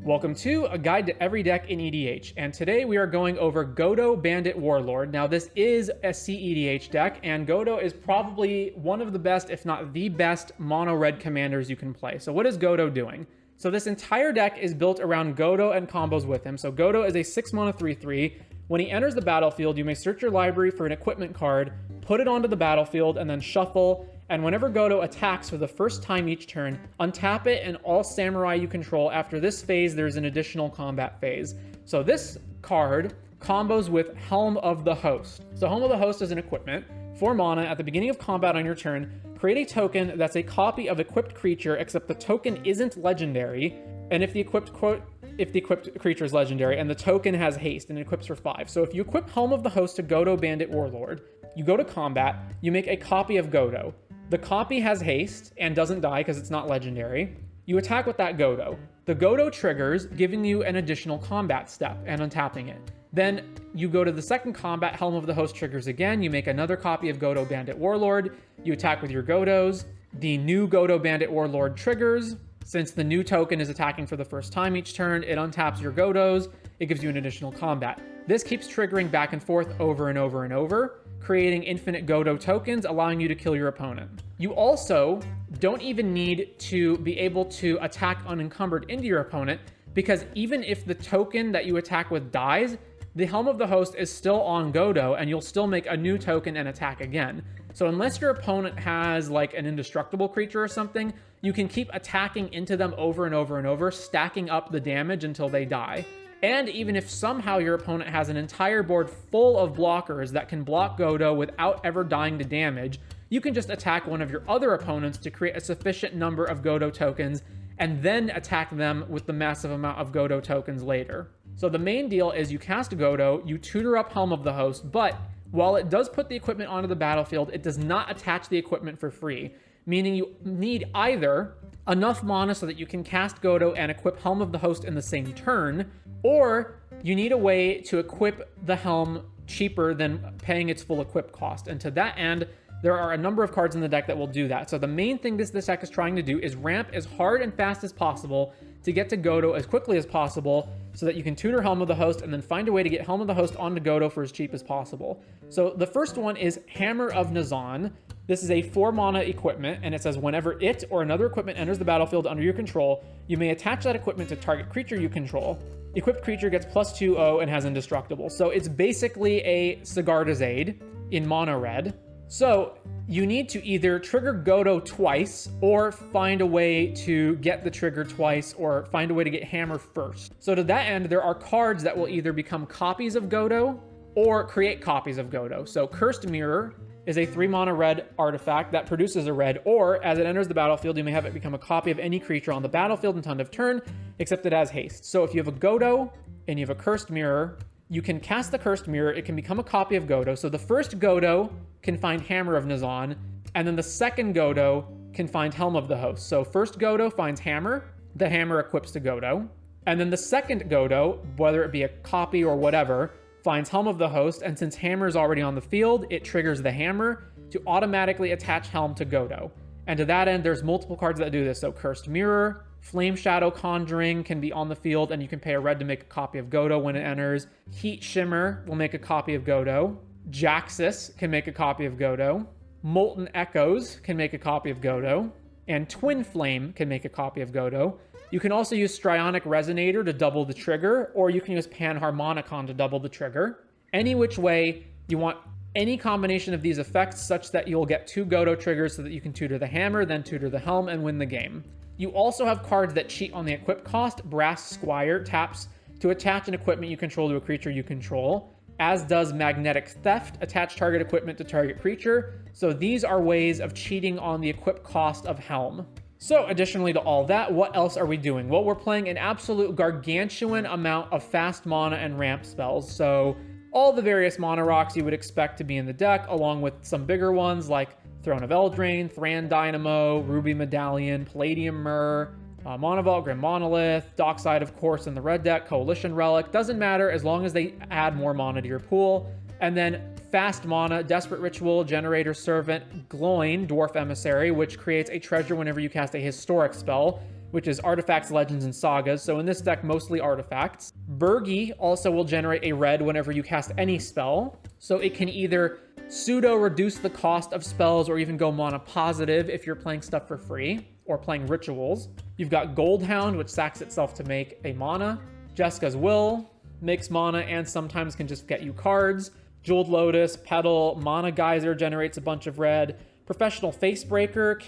Welcome to A Guide to Every Deck in EDH, and today we are going over Godo, Bandit, Warlord. Now this is a CEDH deck, and Godo is probably one of the best, if not the best, mono-red commanders you can play. So what is Godo doing? So this entire deck is built around Godo and combos with him. So Godo is a 6-mana 3/3. When he enters the battlefield, you may search your library for an equipment card, put it onto the battlefield, and then shuffle. And whenever Godo attacks for the first time each turn, untap it and all samurai you control. After this phase, there's an additional combat phase. So this card combos with Helm of the Host. So Helm of the Host is an equipment. 4 mana, at the beginning of combat on your turn, create a token that's a copy of equipped creature, except the token isn't legendary. And if the equipped creature is legendary, and the token has haste and it equips for 5. So if you equip Helm of the Host to Godo, Bandit, Warlord, you go to combat, you make a copy of Godo. The copy has haste and doesn't die because it's not legendary. You attack with that Godo. The Godo triggers, giving you an additional combat step and untapping it. Then you go to the second combat, Helm of the Host triggers again. You make another copy of Godo, Bandit, Warlord. You attack with your Godos. The new Godo, Bandit, Warlord triggers. Since the new token is attacking for the first time each turn, it untaps your Godos. It gives you an additional combat. This keeps triggering back and forth over and over and over, creating infinite Godo tokens, allowing you to kill your opponent. You also don't even need to be able to attack unencumbered into your opponent, because even if the token that you attack with dies, the Helm of the Host is still on Godo, and you'll still make a new token and attack again. So unless your opponent has like an indestructible creature or something, you can keep attacking into them over and over and over, stacking up the damage until they die. And even if somehow your opponent has an entire board full of blockers that can block Godo without ever dying to damage, you can just attack one of your other opponents to create a sufficient number of Godo tokens and then attack them with the massive amount of Godo tokens later. So the main deal is you cast Godo, you tutor up Helm of the Host, but while it does put the equipment onto the battlefield, it does not attach the equipment for free, meaning you need either enough mana so that you can cast Godo and equip Helm of the Host in the same turn, or you need a way to equip the Helm cheaper than paying its full equip cost. And to that end, there are a number of cards in the deck that will do that. So the main thing this deck is trying to do is ramp as hard and fast as possible to get to Godo as quickly as possible so that you can tutor Helm of the Host and then find a way to get Helm of the Host onto Godo for as cheap as possible. So the first one is Hammer of Nazan. This is a 4 mana equipment, and it says whenever it or another equipment enters the battlefield under your control, you may attach that equipment to target creature you control. Equipped creature gets +2/0 and has indestructible. So it's basically a Sigardazade in mono red. So you need to either trigger Godo twice or find a way to get the trigger twice or find a way to get Hammer first. So to that end, there are cards that will either become copies of Godo or create copies of Godo. So Cursed Mirror is a 3 mana red artifact that produces a red, or as it enters the battlefield, you may have it become a copy of any creature on the battlefield until end of turn, except it has haste. So if you have a Godo and you have a Cursed Mirror, you can cast the Cursed Mirror, it can become a copy of Godo. So the first Godo can find Hammer of Nazan, and then the second Godo can find Helm of the Host. So first Godo finds Hammer, the Hammer equips to Godo, and then the second Godo, whether it be a copy or whatever, finds Helm of the Host, and since Hammer is already on the field, it triggers the Hammer to automatically attach Helm to Godo. And to that end, there's multiple cards that do this. So Cursed Mirror, Flame Shadow Conjuring can be on the field, and you can pay a red to make a copy of Godo when it enters. Heat Shimmer will make a copy of Godo. Jaxus can make a copy of Godo. Molten Echoes can make a copy of Godo. And Twin Flame can make a copy of Godo. You can also use Strionic Resonator to double the trigger, or you can use Panharmonicon to double the trigger. Any which way, you want any combination of these effects such that you'll get 2 Godo triggers so that you can tutor the Hammer, then tutor the Helm, and win the game. You also have cards that cheat on the equip cost. Brass Squire taps to attach an equipment you control to a creature you control, as does Magnetic Theft, attach target equipment to target creature. So these are ways of cheating on the equip cost of Helm. So additionally to all that, what else are we doing? Well, we're playing an absolute gargantuan amount of fast mana and ramp spells. So all the various mana rocks you would expect to be in the deck, along with some bigger ones like Throne of Eldraine, Thran Dynamo, Ruby Medallion, Palladium Myrrh, Monavault, Grim Monolith, Dockside, of course, in the red deck, Coalition Relic. Doesn't matter as long as they add more mana to your pool. And then fast mana, Desperate Ritual, Generator Servant, Gloin, Dwarf Emissary, which creates a treasure whenever you cast a historic spell. which is artifacts, legends, and sagas. So in this deck, mostly artifacts. Burgi also will generate a red whenever you cast any spell. So it can either pseudo reduce the cost of spells or even go mana positive if you're playing stuff for free or playing rituals. You've got Goldhound, which sacks itself to make a mana. Jessica's Will makes mana and sometimes can just get you cards. Jeweled Lotus, Petal, Mana Geyser generates a bunch of red. Professional Facebreaker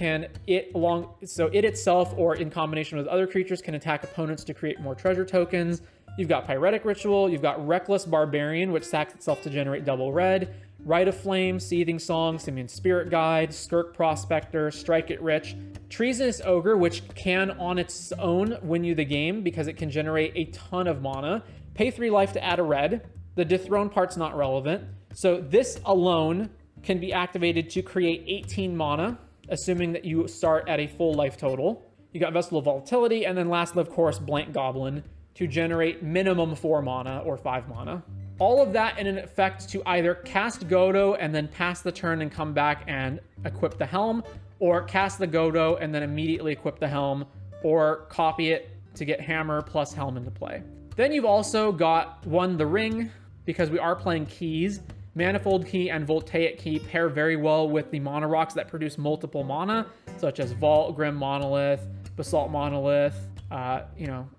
it itself or in combination with other creatures can attack opponents to create more treasure tokens. You've got Pyretic Ritual, you've got Reckless Barbarian, which sacks itself to generate double red. Rite of Flame, Seething Song, Simian Spirit Guide, Skirk Prospector, Strike It Rich. Treasonous Ogre, which can on its own win you the game because it can generate a ton of mana. Pay 3 life to add a red. The Dethrone part's not relevant. So this alone can be activated to create 18 mana, assuming that you start at a full life total. You got Vessel of Volatility, and then lastly, of course, Blank Goblin to generate minimum 4 mana or 5 mana. All of that in an effect to either cast Godo and then pass the turn and come back and equip the Helm, or cast the Godo and then immediately equip the Helm, or copy it to get Hammer plus Helm into play. Then you've also got the Ring, because we are playing keys. Manifold Key and Voltaic Key pair very well with the mana rocks that produce multiple mana, such as Vault, Grim Monolith, Basalt Monolith,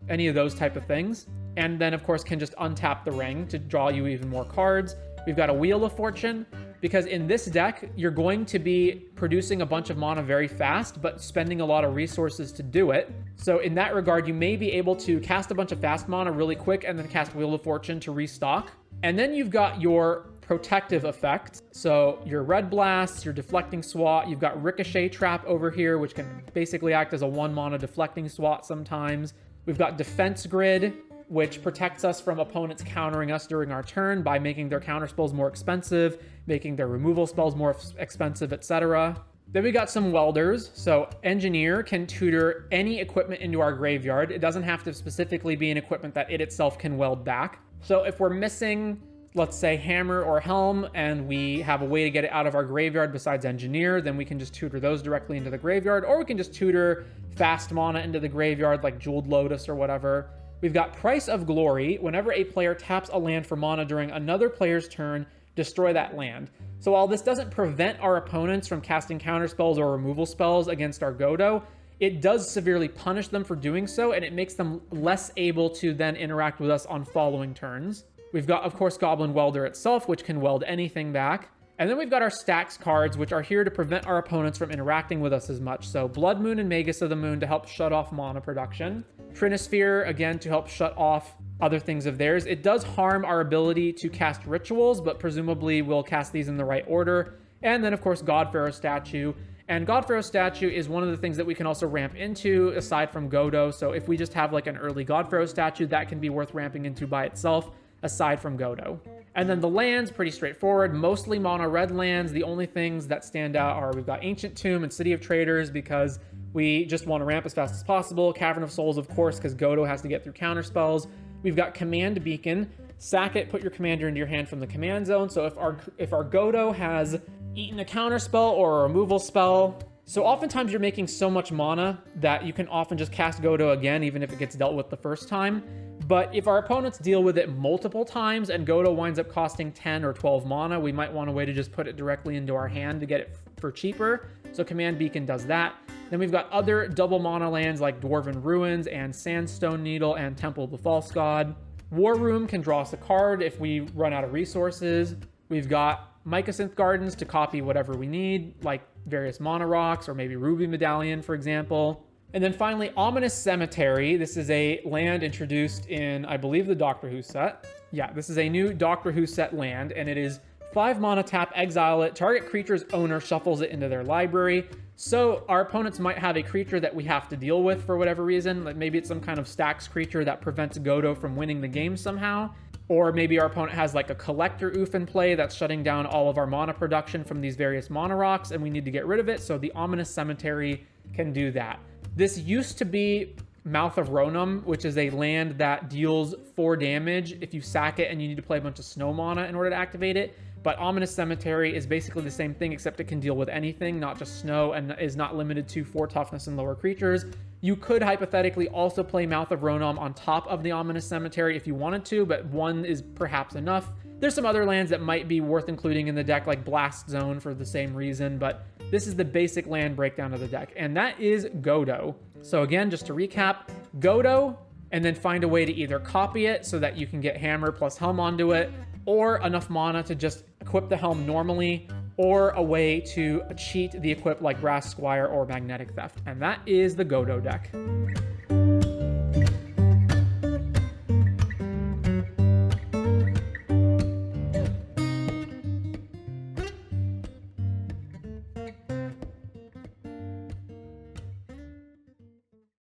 any of those type of things. And then, of course, can just untap the ring to draw you even more cards. We've got a Wheel of Fortune, because in this deck, you're going to be producing a bunch of mana very fast, but spending a lot of resources to do it. So in that regard, you may be able to cast a bunch of fast mana really quick and then cast Wheel of Fortune to restock. And then you've got your protective effect. So your Red Blast, your Deflecting Swat, you've got Ricochet Trap over here, which can basically act as a 1 mana deflecting swat sometimes. We've got Defense Grid, which protects us from opponents countering us during our turn by making their counter spells more expensive, making their removal spells more expensive, etc. Then we got some welders. So Engineer can tutor any equipment into our graveyard. It doesn't have to specifically be an equipment that it itself can weld back. So if we're missing, let's say, Hammer or Helm, and we have a way to get it out of our graveyard besides Engineer, then we can just tutor those directly into the graveyard, or we can just tutor fast mana into the graveyard like Jeweled Lotus or whatever. We've got Price of Glory. Whenever a player taps a land for mana during another player's turn, destroy that land. So while this doesn't prevent our opponents from casting counter spells or removal spells against our Godo, it does severely punish them for doing so, and it makes them less able to then interact with us on following turns. We've got, of course, Goblin Welder itself, which can weld anything back. And then we've got our stacks cards, which are here to prevent our opponents from interacting with us as much. So Blood Moon and Magus of the Moon to help shut off mana production. Trinisphere, again, to help shut off other things of theirs. It does harm our ability to cast rituals, but presumably we'll cast these in the right order. And then, of course, Godpharaoh Statue. And Godpharaoh Statue is one of the things that we can also ramp into aside from Godo. So if we just have like an early Godpharaoh Statue, that can be worth ramping into by itself aside from Godo. And then the lands, pretty straightforward, mostly mono red lands. The only things that stand out are we've got Ancient Tomb and City of Traders because we just want to ramp as fast as possible. Cavern of Souls, of course, because Godo has to get through counter spells. We've got Command Beacon. Sack it, put your commander into your hand from the command zone. So if our Godo has eaten a counter spell or a removal spell, so oftentimes you're making so much mana that you can often just cast Godo again, even if it gets dealt with the first time. But if our opponents deal with it multiple times and Godo winds up costing 10 or 12 mana, we might want a way to just put it directly into our hand to get it for cheaper. So Command Beacon does that. Then we've got other double mana lands like Dwarven Ruins and Sandstone Needle and Temple of the False God. War Room can draw us a card if we run out of resources. We've got Mycosynth Gardens to copy whatever we need, like various mana rocks or maybe Ruby Medallion, for example. And then finally, Ominous Cemetery. This is a land introduced in, I believe, the Doctor Who set. Yeah, this is a new Doctor Who set land, and it is 5 mana tap, exile it. Target creature's owner shuffles it into their library. So our opponents might have a creature that we have to deal with for whatever reason. Like maybe it's some kind of stacks creature that prevents Godo from winning the game somehow. Or maybe our opponent has like a collector oof in play that's shutting down all of our mana production from these various mana rocks, and we need to get rid of it. So the Ominous Cemetery can do that. This used to be Mouth of Ronom, which is a land that deals 4 damage if you sack it and you need to play a bunch of snow mana in order to activate it. But Ominous Cemetery is basically the same thing, except it can deal with anything, not just snow, and is not limited to 4 toughness and lower creatures. You could hypothetically also play Mouth of Ronom on top of the Ominous Cemetery if you wanted to, but 1 is perhaps enough. There's some other lands that might be worth including in the deck, like Blast Zone for the same reason, but this is the basic land breakdown of the deck, and that is Godo. So again, just to recap, Godo, and then find a way to either copy it so that you can get Hammer plus Helm onto it, or enough mana to just equip the Helm normally, or a way to cheat the equip like Brass Squire or Magnetic Theft. And that is the Godo deck.